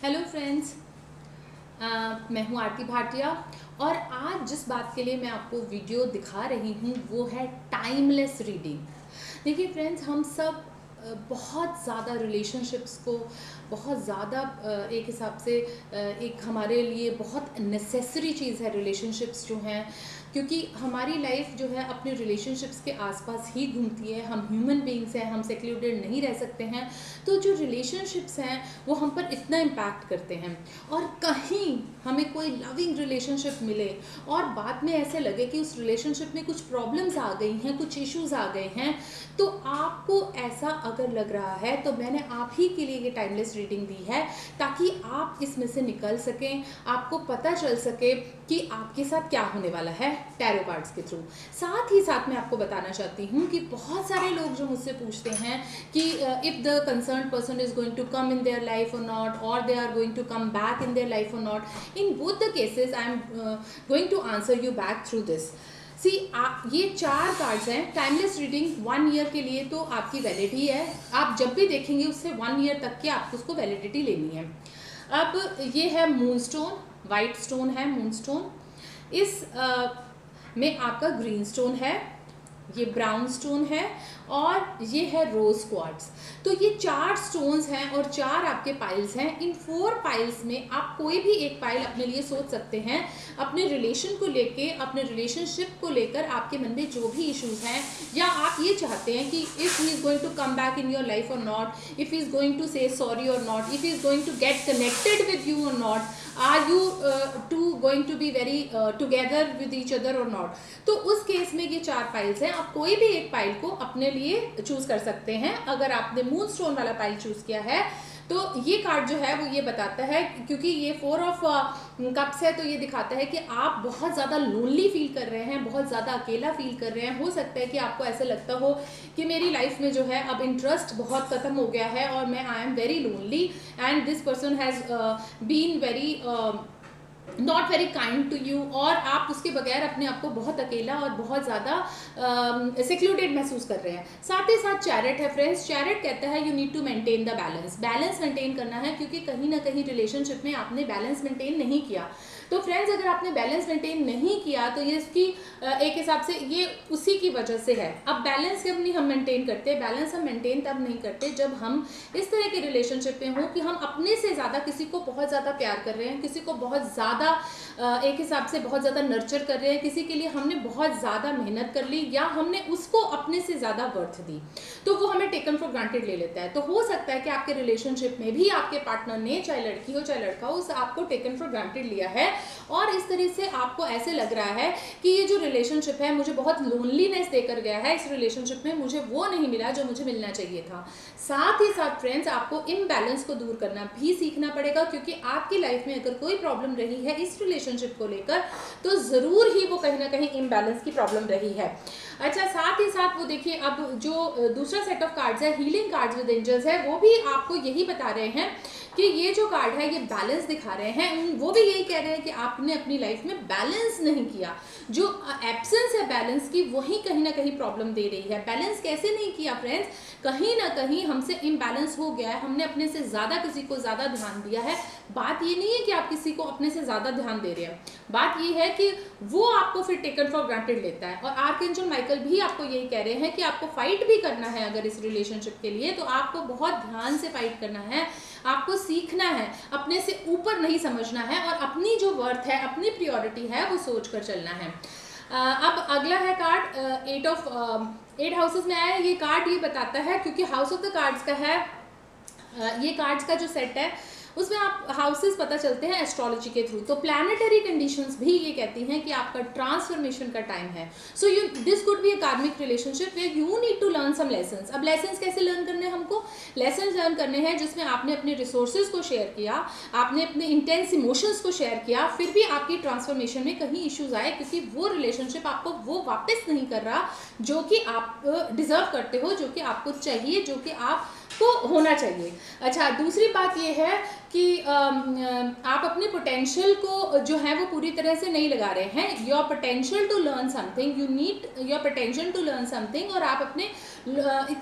Hello friends. मैं हूँ आरती भाटिया और आज जिस बात के लिए मैं आपको वीडियो दिखा रही हूँ वो है टाइमलेस रीडिंग। देखिए फ्रेंड्स, हम सब बहुत ज़्यादा रिलेशनशिप्स को बहुत ज़्यादा एक हिसाब से एक हमारे लिए बहुत नेसेसरी चीज़ है रिलेशनशिप्स जो हैं, क्योंकि हमारी लाइफ जो है अपने रिलेशनशिप्स के आसपास ही घूमती है। हम ह्यूमन बीइंग्स हैं, हम सेक्लूडेड नहीं रह सकते हैं। तो जो रिलेशनशिप्स हैं वो हम पर इतना इम्पैक्ट करते हैं, और कहीं हमें कोई लविंग रिलेशनशिप मिले और बाद में ऐसे लगे कि उस रिलेशनशिप में कुछ प्रॉब्लम्स आ गई हैं, कुछ इश्यूज आ गए हैं, तो आपको ऐसा अगर लग रहा है तो मैंने आप ही के लिए ये टाइमलेस रीडिंग दी है, ताकि आप इसमें से निकल सकें, आपको पता चल सके कि आपके साथ क्या होने वाला है टैरो कार्ड्स के थ्रू। साथ ही साथ मैं आपको बताना चाहती हूँ कि बहुत सारे लोग जो मुझसे पूछते हैं कि if the concern person is going to come in their life और नॉट, और they are going to come back in their life और not, in both the cases I am going to answer you back through this. See ये 4 cards हैं। Timeless reading 1 year के लिए तो आपकी validity है, आप जब भी देखेंगे उससे 1 ईयर तक की आपको उसको वैलिडिटी लेनी है। अब ये है मूनस्टोन, वाइट स्टोन है मूनस्टोन। इस में आपका ग्रीन स्टोन है, ये ब्राउन स्टोन है, और ये है रोज क्वार्ट्ज। तो ये 4 स्टोन्स हैं और 4 आपके पाइल्स हैं। इन 4 पाइल्स में आप कोई भी एक पाइल अपने लिए सोच सकते हैं, अपने रिलेशन को लेके, अपने रिलेशनशिप को लेकर आपके मन में जो भी इश्यूज हैं, या आप ये चाहते हैं कि if he is going to come back in your life और not, if he is going to say sorry और not, if he is going to get connected with you और not, are you two going to be very together with each other और not. तो उस case में ये 4 piles हैं, आप कोई भी एक पाइल को अपने लिए चूज कर सकते हैं। अगर आपने मून स्टोन वाला पाइल चूज किया है तो ये कार्ड जो है वो ये बताता है, क्योंकि ये 4 ऑफ कप्स है, तो ये दिखाता है कि आप बहुत ज़्यादा लोनली फील कर रहे हैं, बहुत ज़्यादा अकेला फील कर रहे हैं। हो सकता है कि आपको ऐसा लगता हो कि मेरी लाइफ में जो है अब इंटरेस्ट बहुत ख़त्म हो गया है और मैं I am very lonely and this person has been very not very kind to you, और आप उसके बगैर अपने आप को बहुत अकेला और बहुत ज़्यादा सेक्लूडेड महसूस कर रहे हैं। साथ ही साथ चैरेट है फ्रेंड्स। चैरेट कहता है you need to maintain the balance, balance maintain करना है, क्योंकि कहीं ना कहीं रिलेशनशिप में आपने बैलेंस मेंटेन नहीं किया। तो फ्रेंड्स, अगर आपने बैलेंस मेंटेन नहीं किया तो ये इसकी एक हिसाब से ये उसी की वजह से है। अब बैलेंस कब नहीं हम मेंटेन करते, बैलेंस हम मेंटेन तब नहीं करते जब हम इस तरह के रिलेशनशिप में हो कि हम अपने से ज़्यादा किसी को बहुत ज़्यादा प्यार कर रहे हैं, किसी को बहुत ज़्यादा एक हिसाब से बहुत ज़्यादा नर्चर कर रहे हैं, किसी के लिए हमने बहुत ज़्यादा मेहनत कर ली या हमने उसको अपने से ज़्यादा वर्थ दी, तो वो हमें टेकन फॉर ग्रांटेड ले लेता है। तो हो सकता है कि आपके रिलेशनशिप में भी आपके पार्टनर ने, चाहे लड़की हो चाहे लड़का हो, उस आपको टेकन फॉर ग्रांटेड लिया है, और इस तरह से आपको ऐसे लग रहा है कि ये जो रिलेशनशिप है मुझे बहुत लोनलीनेस देकर गया है, इस रिलेशनशिप में मुझे वो नहीं मिला जो मुझे मिलना चाहिए था। साथ ही साथ फ्रेंड्स, आपको इम्बैलेंस को दूर करना भी सीखना पड़ेगा, क्योंकि आपकी लाइफ में अगर कोई प्रॉब्लम रही है इस रिलेशनशिप को लेकर तो ज़रूर ही वो कहीं ना कहीं इम्बैलेंस की प्रॉब्लम रही है। अच्छा, साथ ही साथ वो देखिए, अब जो दूसरा सेट ऑफ कार्ड्स है, हीलिंग कार्ड्स विद एंजल्स है, वो भी आपको यही बता रहे हैं कि ये जो कार्ड है ये बैलेंस दिखा रहे हैं। वो भी यही कह रहे हैं कि आपने अपनी लाइफ में बैलेंस नहीं किया, जो एब्सेंस है बैलेंस की वही कहीं ना कहीं प्रॉब्लम दे रही है। बैलेंस कैसे नहीं किया फ्रेंड्स, कहीं ना कहीं हमसे इम्बैलेंस हो गया है, हमने अपने से ज़्यादा किसी को ज़्यादा ध्यान दिया है। बात ये नहीं है कि आप किसी को अपने से ज़्यादा ध्यान दे रहे हैं, बात ये है कि वो आपको फिर टेकन फॉर ग्रांटेड लेता है। और आर्कएंजल माइकल भी आपको यही कह रहे हैं कि आपको फाइट भी करना है अगर इस रिलेशनशिप के लिए, तो आपको बहुत ध्यान से फाइट करना है, आपको सीखना है, अपने से ऊपर नहीं समझना है, और अपनी जो वर्थ है, अपनी प्रियोरिटी है, वो सोच कर चलना है। अब अगला है कार्ड 8 हाउसेस में आया है। ये कार्ड ये बताता है, क्योंकि हाउस ऑफ द कार्ड्स का है, ये कार्ड्स का जो सेट है उसमें आप हाउसेस पता चलते हैं एस्ट्रोलॉजी के थ्रू। तो प्लैनेटरी कंडीशंस भी ये कहती हैं कि आपका ट्रांसफॉर्मेशन का टाइम है। So you this could be a karmic relationship where you need to learn some lessons. अब लेसन्स कैसे लर्न करने हैं हमको, लेसन्स लर्न करने हैं जिसमें आपने अपने रिसोर्सेज को शेयर किया, आपने अपने इंटेंस इमोशंस को शेयर किया, फिर भी आपकी ट्रांसफॉर्मेशन में कहीं इश्यूज आए, क्योंकि वो रिलेशनशिप आपको वो वापस नहीं कर रहा जो कि आप डिजर्व करते हो, जो कि आपको चाहिए, जो कि आपको होना चाहिए। अच्छा, दूसरी बात ये है कि आप अपने पोटेंशियल को जो है वो पूरी तरह से नहीं लगा रहे हैं। Your potential to learn something, you need your potential to learn something, और आप अपने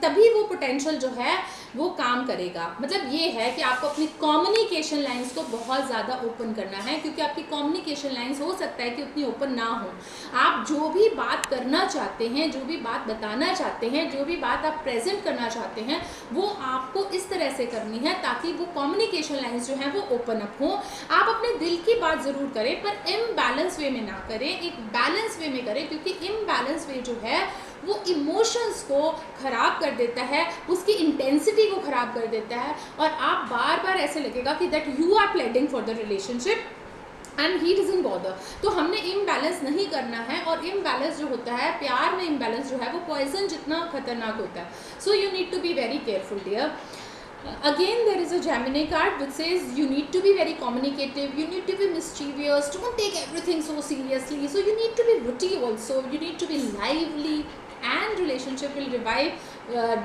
तभी वो पोटेंशियल जो है वो काम करेगा। मतलब ये है कि आपको अपनी कम्युनिकेशन लाइंस को बहुत ज़्यादा ओपन करना है, क्योंकि आपकी कम्युनिकेशन लाइंस हो सकता है कि उतनी ओपन ना हो। आप जो भी बात करना चाहते हैं, जो भी बात बताना चाहते हैं, जो भी बात आप प्रेजेंट करना चाहते हैं, वो आपको इस तरह से करनी है ताकि वो कम्युनिकेशन लाइंस जो है वो ओपन अप हो। आप अपने दिल की बात ज़रूर करें, पर इम्बैलेंस वे में ना करें, एक बैलेंस वे में करें, क्योंकि इम्बैलेंस वे जो है वो इमोशंस को ख़राब कर देता है, उसकी इंटेंसिटी को ख़राब कर देता है, और आप बार बार ऐसे लगेगा कि that you are pleading for the relationship and he doesn't bother. तो हमने इम्बैलेंस नहीं करना है, और इम्बैलेंस जो होता है, प्यार में इम्बैलेंस जो है वो पॉइजन जितना खतरनाक होता है। So you need to be very careful dear. Again, there is a Gemini card which says you need to be very communicative, you need to be mischievous, don't take everything so seriously. So you need to be witty also, you need to be lively, and relationship will revive,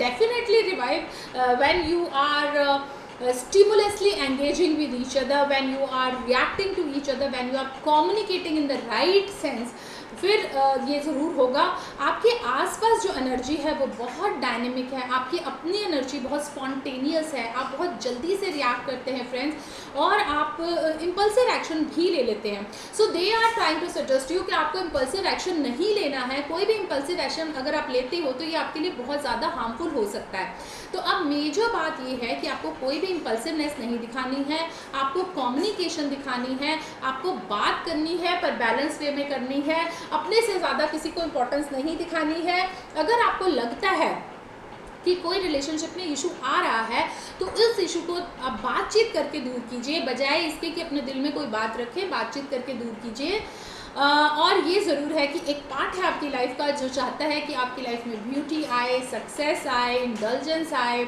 definitely revive when you are stimulously engaging with each other, when you are reacting to each other, when you are communicating in the right sense. फिर ये ज़रूर होगा। आपके आसपास जो energy है वो बहुत डायनेमिक है, आपकी अपनी एनर्जी बहुत स्पॉन्टेनियस है, आप बहुत जल्दी से रिएक्ट करते हैं फ्रेंड्स, और आप इम्पल्सिव एक्शन भी ले लेते हैं। So they are trying to suggest you कि आपको इम्पल्सिव एक्शन नहीं लेना है। कोई भी इम्पल्सिव एक्शन अगर आप लेते हो तो ये आपके लिए बहुत ज़्यादा हार्मफुल हो सकता है। तो अब मेजर बात ये है कि आपको कोई भी इम्पल्सिवनेस नहीं दिखानी है, आपको कम्युनिकेशन दिखानी है, आपको बात करनी है पर बैलेंस वे में करनी है, अपने से ज़्यादा किसी को इम्पोर्टेंस नहीं दिखानी है। अगर आपको लगता है कि कोई रिलेशनशिप में इशू आ रहा है तो उस इशू को आप बातचीत करके दूर कीजिए, बजाय इसके कि अपने दिल में कोई बात रखें, बातचीत करके दूर कीजिए। और ये ज़रूर है कि एक पार्ट है आपकी लाइफ का जो चाहता है कि आपकी लाइफ में ब्यूटी आए, सक्सेस आए, इंडल्जेंस आए,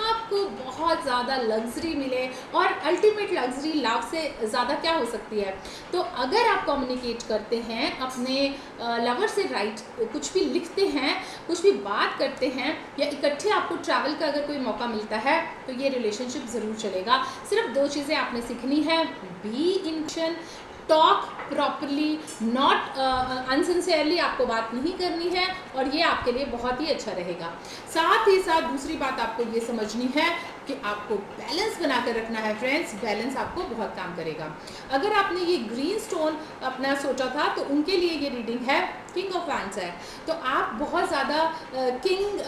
आपको बहुत ज़्यादा लग्जरी मिले, और अल्टीमेट लग्जरी लव से ज़्यादा क्या हो सकती है। तो अगर आप कम्युनिकेट करते हैं अपने लवर से, कुछ भी लिखते हैं, कुछ भी बात करते हैं, या इकट्ठे आपको ट्रैवल का अगर कोई मौका मिलता है, तो ये रिलेशनशिप ज़रूर चलेगा। सिर्फ 2 चीज़ें आपने सीखनी है, be in, talk properly, not unsincerely आपको बात नहीं करनी है, और ये आपके लिए बहुत ही अच्छा रहेगा। साथ ही साथ दूसरी बात आपको ये समझनी है कि आपको बैलेंस बना कर रखना है फ्रेंड्स, बैलेंस आपको बहुत काम करेगा। अगर आपने ये ग्रीन स्टोन अपना सोचा था तो उनके लिए ये रीडिंग है किंग ऑफ वैंड्स है। तो आप बहुत ज़्यादा किंग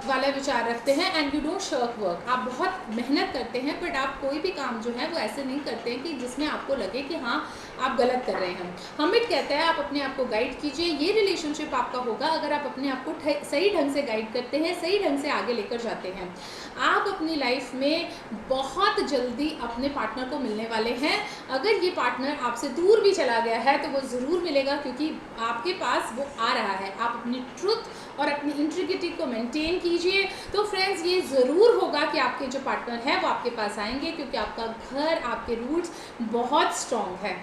वाला विचार रखते हैं, and you don't shark work, आप बहुत मेहनत करते हैं, बट आप कोई भी काम जो है वो ऐसे नहीं करते हैं कि जिसमें आपको लगे कि हाँ आप गलत कर रहे हैं। हमिट कहता है आप अपने आप को गाइड कीजिए, ये रिलेशनशिप आपका होगा अगर आप अपने आप को सही ढंग से गाइड करते हैं, सही ढंग से आगे लेकर जाते हैं। आप अपनी लाइफ में बहुत जल्दी अपने पार्टनर को मिलने वाले हैं। अगर ये पार्टनर आपसे दूर भी चला गया है तो वो ज़रूर मिलेगा, क्योंकि आपके पास वो आ रहा है। आप अपनी ट्रुथ और अपनी इंटीग्रिटी को मेंटेन कीजिए। तो फ्रेंड्स, ये ज़रूर होगा कि आपके जो पार्टनर है वो आपके पास आएंगे, क्योंकि आपका घर, आपके रूट्स बहुत स्ट्रॉन्ग है।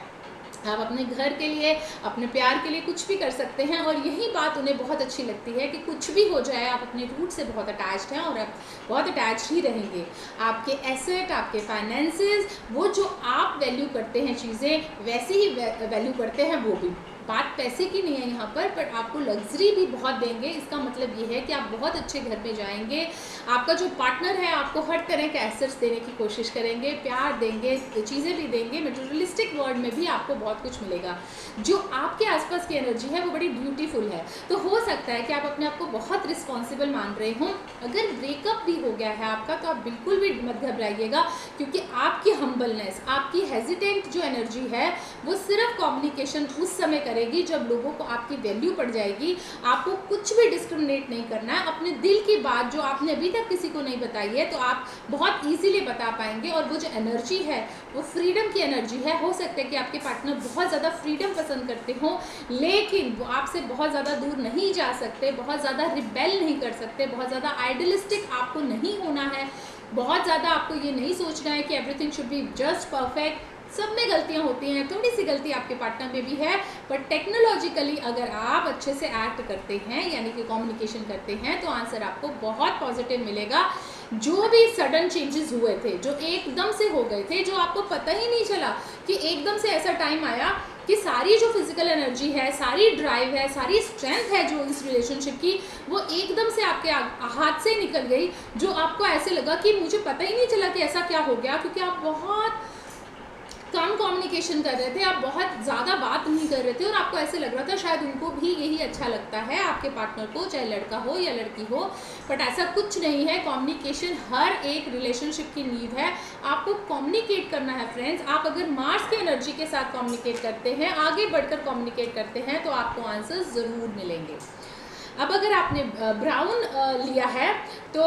आप अपने घर के लिए, अपने प्यार के लिए कुछ भी कर सकते हैं, और यही बात उन्हें बहुत अच्छी लगती है कि कुछ भी हो जाए आप अपने रूट से बहुत अटैच्ड हैं, और आप बहुत अटैच्ड ही रहेंगे। आपके एसेट, आपके फाइनेंसेस, वो जो आप वैल्यू करते हैं चीज़ें, वैसे ही वैल्यू करते हैं वो भी। बात पैसे की नहीं है यहाँ पर आपको लग्जरी भी बहुत देंगे। इसका मतलब ये है कि आप बहुत अच्छे घर में जाएंगे, आपका जो पार्टनर है आपको हर तरह के एसेट्स देने की कोशिश करेंगे, प्यार देंगे, चीज़ें भी देंगे। मटेरियलिस्टिक वर्ल्ड में भी आपको बहुत कुछ मिलेगा। जो आपके आसपास की एनर्जी है वो बड़ी ब्यूटीफुल है। तो हो सकता है कि आप अपने आप को बहुत रिस्पॉन्सिबल मान रहे हों। अगर ब्रेकअप भी हो गया है आपका तो आप बिल्कुल भी मत घबराइएगा, क्योंकि आपकी हम्बलनेस, आपकी हेजिटेंट जो एनर्जी है वो सिर्फ कम्युनिकेशन उस समय करेगी जब लोगों को आपकी वैल्यू पड़ जाएगी। आपको कुछ भी डिस्क्रिमिनेट नहीं करना है। अपने दिल की बात जो आपने अभी तक किसी को नहीं बताई है तो आप बहुत इजीली बता पाएंगे। और वो जो एनर्जी है वो फ्रीडम की एनर्जी है। हो सकता है कि आपके पार्टनर बहुत ज़्यादा फ्रीडम पसंद करते हों, लेकिन वो आपसे बहुत ज़्यादा दूर नहीं जा सकते, बहुत ज़्यादा रिबेल नहीं कर सकते, बहुत ज़्यादा आइडियलिस्टिक आपको नहीं होना है, बहुत ज़्यादा आपको ये नहीं सोचना है कि everything should be just perfect. सब में गलतियां होती हैं, थोड़ी सी गलती आपके पार्टनर में भी है, पर टेक्नोलॉजिकली अगर आप अच्छे से एक्ट करते हैं यानी कि कम्युनिकेशन करते हैं तो आंसर आपको बहुत पॉजिटिव मिलेगा। जो भी सडन चेंजेस हुए थे, जो एकदम से हो गए थे, जो आपको पता ही नहीं चला कि एकदम से ऐसा टाइम आया कि सारी जो फिजिकल एनर्जी है, सारी ड्राइव है, सारी स्ट्रेंथ है जो इस रिलेशनशिप की, वो एकदम से आपके हाथ से निकल गई, जो आपको ऐसे लगा कि मुझे पता ही नहीं चला कि ऐसा क्या हो गया, क्योंकि आप बहुत कम कम्युनिकेशन कर रहे थे, आप बहुत ज़्यादा बात नहीं कर रहे थे, और आपको ऐसे लग रहा था शायद उनको भी यही अच्छा लगता है, आपके पार्टनर को, चाहे लड़का हो या लड़की हो। बट ऐसा कुछ नहीं है। कम्युनिकेशन हर एक रिलेशनशिप की नींव है। आपको कम्युनिकेट करना है फ्रेंड्स। आप अगर मार्स की एनर्जी के साथ कम्युनिकेट करते हैं, आगे बढ़कर कम्युनिकेट करते हैं, तो आपको आंसर्स ज़रूर मिलेंगे। अब अगर आपने ब्राउन लिया है, तो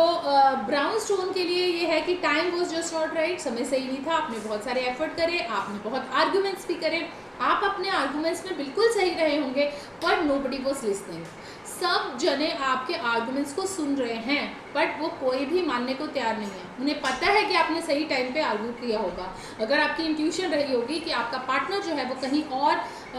ब्राउन स्टोन के लिए ये है कि time was just not right, समय सही नहीं था, आपने बहुत सारे एफर्ट करे, आपने बहुत आर्ग्यूमेंट्स भी करे, आप अपने आर्ग्यूमेंट्स में बिल्कुल सही रहे होंगे, पर नोबडी वॉज लिसनिंग। सब जने आपके आर्गुमेंट्स को सुन रहे हैं, बट वो कोई भी मानने को तैयार नहीं है। उन्हें पता है कि आपने सही टाइम पे आर्ग्यू किया होगा। अगर आपकी इंट्यूशन रही होगी कि आपका पार्टनर जो है वो कहीं और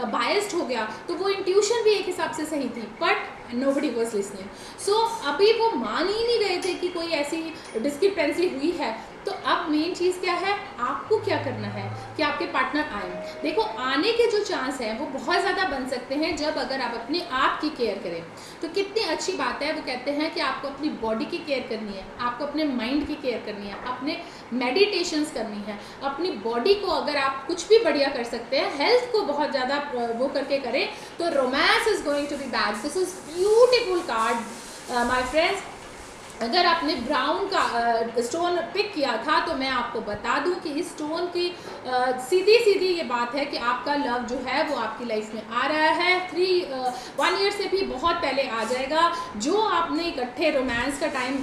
बायस्ड हो गया, तो वो इंट्यूशन भी एक हिसाब से सही थी, बट नोबडी वाज लिसनिंग। सो अभी वो मान ही नहीं रहे थे कि कोई ऐसी डिस्क्रिपेंसी हुई है। तो अब मेन चीज़ क्या है, आपको क्या करना है कि आपके पार्टनर आए। देखो, आने के जो चांस हैं वो बहुत ज़्यादा बन सकते हैं जब अगर आप अपने आप की केयर करें। तो कितनी अच्छी बात है, वो कहते हैं कि आपको अपनी बॉडी की केयर करनी है, आपको अपने माइंड की केयर करनी है, अपने मेडिटेशंस करनी है, अपनी बॉडी को अगर आप कुछ भी बढ़िया कर सकते हैं, हेल्थ को बहुत ज़्यादा वो करके करें, तो romance is going to be back. This is beautiful card my friends. अगर आपने ब्राउन का स्टोन पिक किया था, तो मैं आपको बता दूं कि इस स्टोन की सीधी सीधी ये बात है कि आपका लव जो है वो आपकी लाइफ में आ रहा है। 1 ईयर से भी बहुत पहले आ जाएगा। जो आपने इकट्ठे रोमांस का टाइम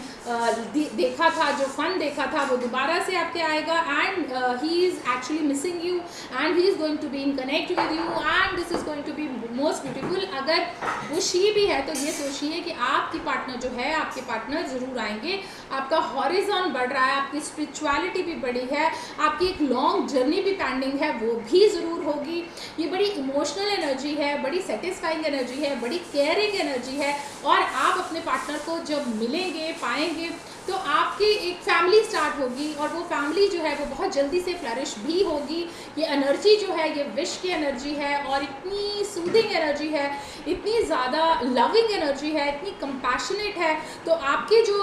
देखा था, जो फन देखा था, वो दोबारा से आपके आएगा। And he is actually missing you, and he is going to be in connect with you, and this is going to be most beautiful. अगर वो शी भी है, तो ये सोचिए कि आपकी पार्टनर जो है, आपके पार्टनर जरूर आएंगे। आपका हॉरिजॉन बढ़ रहा है, आपकी स्पिरिचुअलिटी भी बढ़ी है, आपकी एक लॉन्ग जर्नी भी पेंडिंग है, वो भी ज़रूर होगी। ये बड़ी इमोशनल एनर्जी है, बड़ी सेटिस्फाइंग एनर्जी है, बड़ी केयरिंग एनर्जी है। और आप अपने पार्टनर को जब मिलेंगे, पाएंगे, तो आपकी एक फैमिली स्टार्ट होगी, और वो फैमिली जो है वो बहुत जल्दी से फ्लरिश भी होगी। ये एनर्जी जो है, ये विश की एनर्जी है, और इतनी सूदिंग एनर्जी है, इतनी ज़्यादा लविंग एनर्जी है, इतनी कंपैशनेट है। तो आपके जो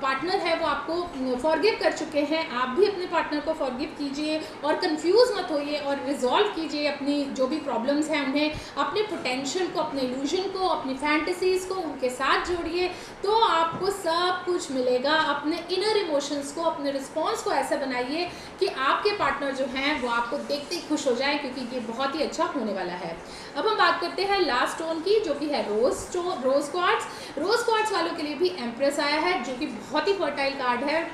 पार्टनर है वो आपको फॉरगिव कर चुके हैं, आप भी अपने पार्टनर को फॉरगिव कीजिए, और कंफ्यूज मत होइए, और रिजॉल्व कीजिए अपनी जो भी प्रॉब्लम्स हैं उन्हें, अपने पोटेंशियल को, अपने इल्यूजन को, अपनी फैंटेसीज को उनके साथ जोड़िए, तो आपको सब कुछ मिलेगा। अपने इनर इमोशंस को, अपने रिस्पॉन्स को ऐसा बनाइए कि आपके पार्टनर जो हैं वो आपको देखते ही खुश हो जाए, क्योंकि ये बहुत ही अच्छा होने वाला है। अब हम बात करते हैं लास्ट स्टोन की, जो कि है रोज क्वार्ट्ज। रोज क्वार्ट्ज वालों के लिए भी एम्प्रेस आया है, जो कि बहुत ही फर्टाइल कार्ड है।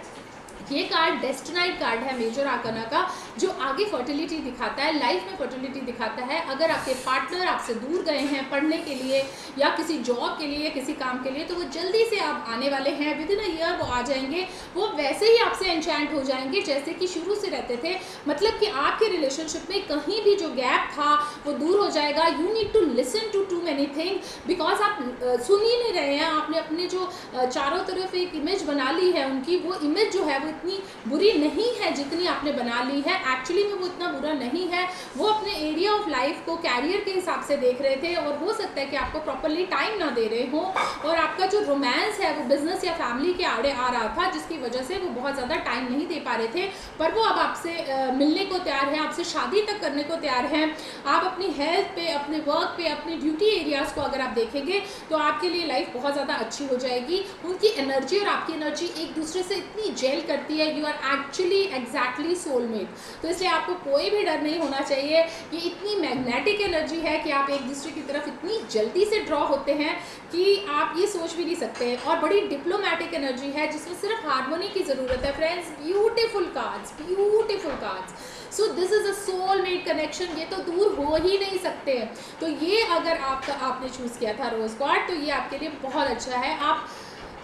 ये कार्ड डेस्टिनाइड कार्ड है मेजर आर्काना का, जो आगे फर्टिलिटी दिखाता है, लाइफ में फर्टिलिटी दिखाता है। अगर आपके पार्टनर आपसे दूर गए हैं पढ़ने के लिए, या किसी जॉब के लिए, या किसी काम के लिए, तो वो जल्दी से आप आने वाले हैं। विद इन अ ईयर वो आ जाएंगे। वो वैसे ही आपसे एन्चैंट हो जाएंगे जैसे कि शुरू से रहते थे। मतलब कि आपके रिलेशनशिप में कहीं भी जो गैप था वो दूर हो जाएगा। You need to listen to many thing, because आप सुन ही नहीं रहे हैं। आपने अपने जो चारों तरफ एक इमेज बना ली है उनकी, वो इमेज जो है वो इतनी बुरी नहीं है जितनी आपने बना ली है। एक्चुअली में वो इतना बुरा नहीं है। वो अपने एरिया ऑफ लाइफ को कैरियर के हिसाब से देख रहे थे, और हो सकता है कि आपको प्रॉपरली टाइम ना दे रहे हो, और आपका जो रोमांस है वो बिजनेस या फैमिली के आड़े आ रहा था, जिसकी वजह से वो बहुत ज़्यादा टाइम नहीं दे पा रहे थे। पर वो अब आपसे मिलने को तैयार है, आपसे शादी तक करने को तैयार हैं। आप अपनी हेल्थ पे, अपने वर्क पे, अपने ड्यूटी एरियाज़ को अगर आप देखेंगे, तो आपके लिए लाइफ बहुत ज़्यादा अच्छी हो जाएगी। उनकी एनर्जी और आपकी एनर्जी एक दूसरे से इतनी जेल करती है। You are actually exactly soulmate. तो इसलिए आपको कोई भी डर नहीं होना चाहिए। ये इतनी मैग्नेटिक एनर्जी है कि आप एक दूसरे की तरफ इतनी जल्दी से ड्रॉ होते हैं कि आप ये सोच भी नहीं सकते। और बड़ी डिप्लोमेटिक एनर्जी है, जिसमें सिर्फ हार्मोनी की ज़रूरत है friends. Beautiful cards, beautiful cards. So this is a soulmate connection. ये तो दूर हो ही नहीं सकते। तो ये अगर आपने चूज़ किया था रोज कार्ड, तो ये आपके लिए बहुत अच्छा है। आप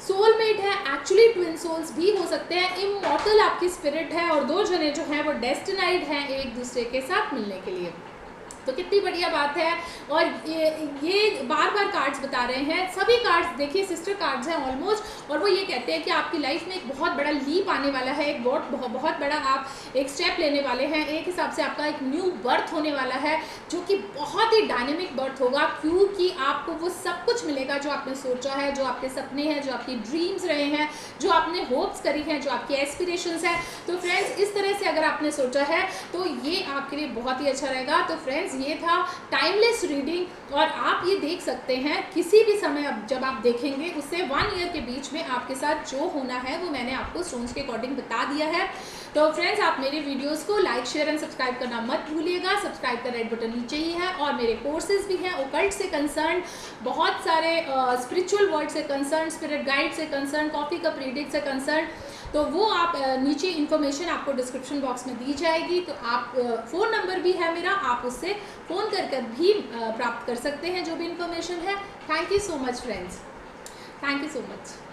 सोलमेट है, एक्चुअली ट्विन सोल्स भी हो सकते हैं। इमॉर्टल आपकी स्पिरिट है, और दो जने जो हैं वो डेस्टिनाइड हैं एक दूसरे के साथ मिलने के लिए। तो कितनी बढ़िया बात है। और ये बार बार कार्ड्स बता रहे हैं, सभी कार्ड्स देखिए सिस्टर कार्ड्स हैं ऑलमोस्ट, और वो ये कहते हैं कि आपकी लाइफ में एक बहुत बड़ा लीप आने वाला है, एक बहुत बड़ा आप एक स्टेप लेने वाले हैं। एक हिसाब से आपका एक न्यू बर्थ होने वाला है, जो कि बहुत ही डायनेमिक बर्थ होगा, क्योंकि आपको वो सब कुछ मिलेगा जो आपने सोचा है, जो आपके सपने हैं, जो आपकी ड्रीम्स रहे हैं, जो आपने होप्स करी हैं, जो आपकी एस्पिरेशंस है। तो फ्रेंड्स इस तरह से अगर आपने सोचा है तो ये आपके लिए बहुत ही अच्छा रहेगा। तो फ्रेंड्स ये था टाइमलेस रीडिंग, और आप ये देख सकते हैं किसी भी समय अब जब आप देखेंगे उससे 1 ईयर के बीच में आपके साथ जो होना है वो मैंने आपको स्टोन्स के अकॉर्डिंग बता दिया है। तो फ्रेंड्स आप मेरे वीडियोस को लाइक शेयर एंड सब्सक्राइब करना मत भूलिएगा। सब्सक्राइब का रेड बटन नीचे ही है, और मेरे कोर्सेज भी हैं ओकल्ट से कंसर्न, बहुत सारे स्पिरिचुअल वर्ल्ड से कंसर्न, स्पिरिट गाइड से कंसर्न, कॉफी कप रीडिंग से कंसर्न। तो वो आप नीचे इन्फॉर्मेशन आपको डिस्क्रिप्शन बॉक्स में दी जाएगी। तो आप फ़ोन नंबर भी है मेरा, आप उससे फ़ोन कर भी प्राप्त कर सकते हैं जो भी इन्फॉर्मेशन है। Thank you so much friends, thank you so much.